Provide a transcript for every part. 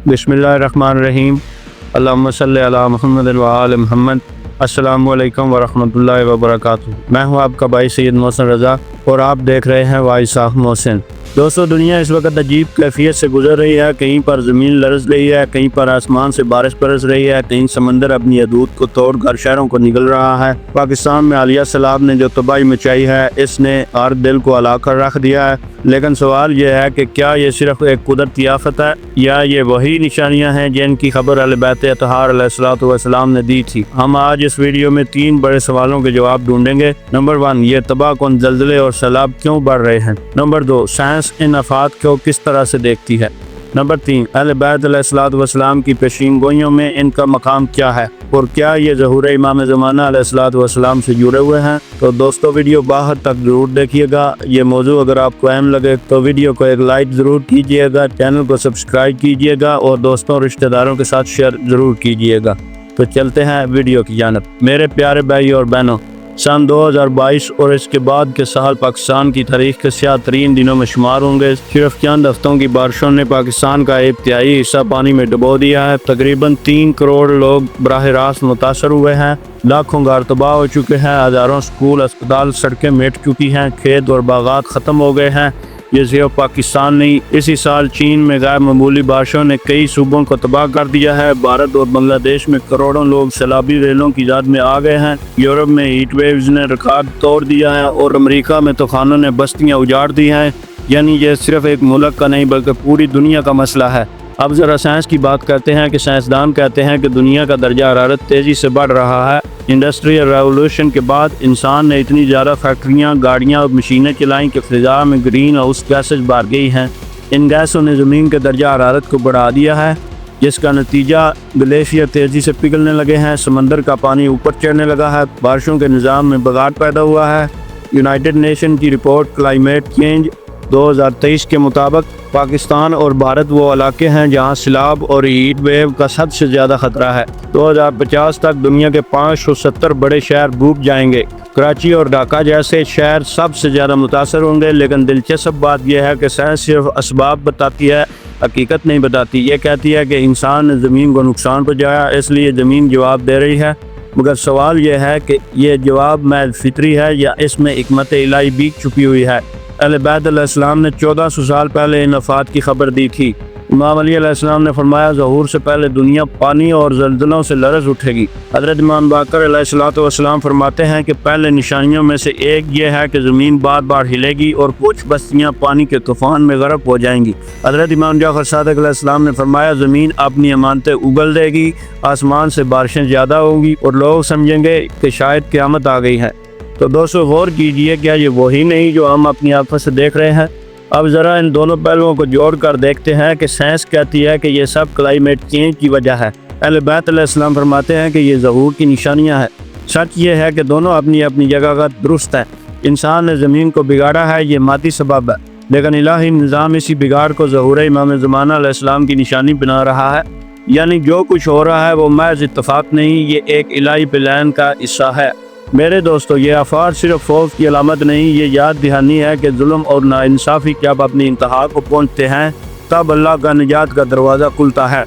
बिस्मिल्लाहिर्रहमानिर्रहीम। अल्लाहुम्मा सल्ली अला मुहम्मद व आले मुहम्मद। अस्सलामु अलैकुम व रहमतुल्लाहि व बरकातुहू। मैं हूं आपका भाई सैयद मोहसिन रज़ा और आप देख रहे हैं वाइस ऑफ मोहसिन। दोस्तों, दुनिया इस वक्त अजीब कैफियत से गुजर रही है। कहीं पर ज़मीन लरज़ रही है, कहीं पर आसमान से बारिश बरस रही है, कहीं समंदर अपनी हदूद को तोड़कर शहरों को निगल रहा है। पाकिस्तान में हालिया सैलाब ने जो तबाही मचाई है, इसने हर दिल को हिला कर रख दिया है। लेकिन सवाल यह है कि क्या ये सिर्फ एक कुदरती आफत है या ये वही निशानियां हैं जिनकी खबर अहले बैत अतहार अलैहिस्सलातु वस्सलाम ने दी थी। हम आज इस वीडियो में 3 बड़े सवालों के जवाब ढूंढेंगे। नंबर 1, ये तबाह कुन ज़ल्ज़ले और सैलाब क्यों बढ़ रहे हैं। नंबर 2, साइंस इन आफात को किस तरह से देखती है। नंबर 3, अहले बैत अलैहिस्सलातु वस्सलाम की पेशीनगोइयों में इनका मकाम क्या है और क्या ये ज़हूर इमाम ज़माना अलैहिस्सलातु वस्सलाम से जुड़े हुए हैं। तो दोस्तों, वीडियो बाहर तक जरूर देखिएगा। ये मौजू अगर आपको अहम लगे तो वीडियो को एक लाइक ज़रूर कीजिएगा, चैनल को सब्सक्राइब कीजिएगा और दोस्तों और रिश्तेदारों के साथ शेयर ज़रूर कीजिएगा। तो चलते हैं वीडियो की जानिब। मेरे प्यारे भाई और बहनों, सन 2022 और इसके बाद के साल पाकिस्तान की तारीख के स्याह तरीन दिनों में शुमार होंगे। सिर्फ चंद हफ्तों की बारिशों ने पाकिस्तान का एक तिहाई हिस्सा पानी में डुबो दिया है। तकरीबन 3 करोड़ लोग बराह रास्त मुतासर हुए हैं। लाखों घर तबाह हो चुके हैं। हज़ारों स्कूल, अस्पताल, सड़कें मिट चुकी हैं। खेत और बागात ख़त्म हो गए हैं। ये सिर्फ पाकिस्तान नहीं, इसी साल चीन में गैर मामूली बारिशों ने कई सूबों को तबाह कर दिया है। भारत और बांग्लादेश में करोड़ों लोग सैलाबी रेलों की ज़द में आ गए हैं। यूरोप में हीट वेव्स ने रिकॉर्ड तोड़ दिया है और अमेरिका में तूफानों ने बस्तियां उजाड़ दी हैं। यानी ये सिर्फ एक मुल्क का नहीं बल्कि पूरी दुनिया का मसला है। अब ज़रा साइंस की बात करते हैं कि साइंसदान कहते हैं कि दुनिया का दर्जा हरारत तेज़ी से बढ़ रहा है। इंडस्ट्रियल रेवोल्यूशन के बाद इंसान ने इतनी ज़्यादा फैक्ट्रियाँ, गाड़ियाँ और मशीनें चलाई कि फ़िज़ा में ग्रीन हाउस गैसेज बढ़ गई हैं। इन गैसों ने ज़मीन के दर्जा हरारत को बढ़ा दिया है, जिसका नतीजा ग्लेशियर तेज़ी से पिघलने लगे हैं। समंदर का पानी ऊपर चढ़ने लगा है। बारिशों के निज़ाम में बिगाड़ पैदा हुआ है। यूनाइटेड नेशन की रिपोर्ट क्लाइमेट चेंज 2023 के मुताबिक पाकिस्तान और भारत वो इलाके हैं जहां सैलाब और हीट वेव का सबसे ज़्यादा खतरा है। 2050 तक दुनिया के 570 बड़े शहर डूब जाएंगे। कराची और ढाका जैसे शहर सबसे ज़्यादा मुतासर होंगे। लेकिन दिलचस्प बात यह है कि साइंस सिर्फ असबाब बताती है, हकीकत नहीं बताती। ये कहती है कि इंसान ने ज़मीन को नुकसान पहुँचाया, इसलिए ज़मीन जवाब दे रही है। मगर सवाल यह है कि ये जवाब महज फितरी है या इसमें हिकमत इलाही बीत चुकी हुई है। अहले बैत अलैहिस्सलाम ने 1400 साल पहले इन आफात की खबर दी थी। इमाम अली अलैहिस्सलाम ने फरमाया, ज़हूर से पहले दुनिया पानी और ज़ल्ज़लों से लरज़ उठेगी। हज़रत इमाम बाकर अलैहिस्सलातु वस्सलाम फरमाते हैं कि पहले निशानियों में से एक ये है कि ज़मीन बार बार हिलेगी और कुछ बस्तियाँ पानी के तूफ़ान में गर्क हो जाएंगी। हज़रत इमाम जाफ़र सादिक़ अलैहिस्सलाम ने फरमाया, ज़मीन अपनी अमानतें उगल देगी, आसमान से बारिशें ज़्यादा होंगी और लोग समझेंगे कि शायद क़यामत आ गई है। तो दोस्तों, गौर कीजिए, क्या ये वही नहीं जो हम अपनी आंखों से देख रहे हैं। अब ज़रा इन दोनों पहलुओं को जोड़कर देखते हैं कि साइंस कहती है कि ये सब क्लाइमेट चेंज की वजह है। अहले बैत अलैहिस्सलाम फरमाते हैं कि ये ज़हूर की निशानियां हैं। सच ये है कि दोनों अपनी अपनी जगह का दुरुस्त है। इंसान ने ज़मीन को बिगाड़ा है, ये मादी सबब है, लेकिन इलाही निज़ाम इसी बिगाड़ को ज़हूर इमाम ज़माना अलैहिस्सलाम की निशानी बना रहा है। यानी जो कुछ हो रहा है वो महज इत्तफाक नहीं, ये एक इलाही प्लान का हिस्सा है। मेरे दोस्तों, ये आफात सिर्फ खौफ की अलामत नहीं, ये याद दहानी है कि जुल्म और नाइंसाफ़ी जब अपनी इंतहा को पहुँचते हैं तब अल्लाह का निजात का दरवाज़ा खुलता है।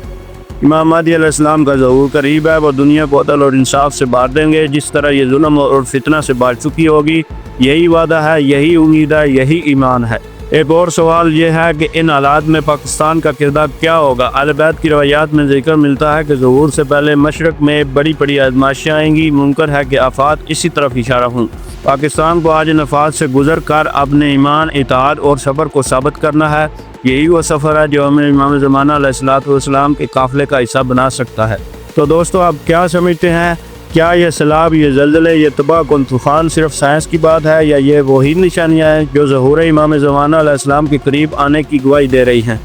इमाम महदी अलैहिस्सलाम का ज़हूर करीब है। वो दुनिया को अदल और इंसाफ से बांट देंगे, जिस तरह ये जुल्म और फितना से बांट चुकी होगी। यही वादा है, यही उम्मीद है, यही ईमान है। एक और सवाल यह है कि इन हालात में पाकिस्तान का किरदार क्या होगा। अहले बैत की रवायात में जिक्र मिलता है कि ज़हूर से पहले मशरक़ में बड़ी बड़ी आजमाइशें आएंगी। मुमकिन है कि आफात इसी तरफ इशारा हों। पाकिस्तान को आज इन आफात से गुजर कर अपने ईमान, इताअत और सब्र को साबित करना है। यही वो सफ़र है जो हमें इमाम ज़माना अलैहिस्सलातु वस्सलाम के काफ़िले का हिस्सा बना सकता है। तो दोस्तों, आप क्या समझते हैं? क्या ये सैलाब, ये ज़ल्ज़ले, ये तबाह कुन तूफ़ान सिर्फ साइंस की बात है या ये वही निशानियाँ हैं जो ज़हूर इमाम ज़माना अलैहिस्सलाम के करीब आने की गवाही दे रही हैं?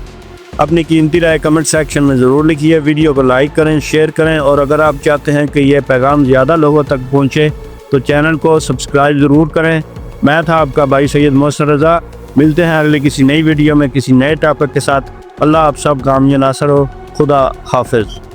अपनी कीमती राय कमेंट सेक्शन में ज़रूर लिखिए। वीडियो को लाइक करें, शेयर करें और अगर आप चाहते हैं कि यह पैगाम ज़्यादा लोगों तक पहुँचे तो चैनल को सब्सक्राइब ज़रूर करें। मैं था आपका भाई सैयद मोहसिन रज़ा। मिलते हैं अगले किसी नई वीडियो में किसी नए टॉपिक के साथ। अल्लाह आप सब कामयाब नासर हो। खुदा हाफिज़।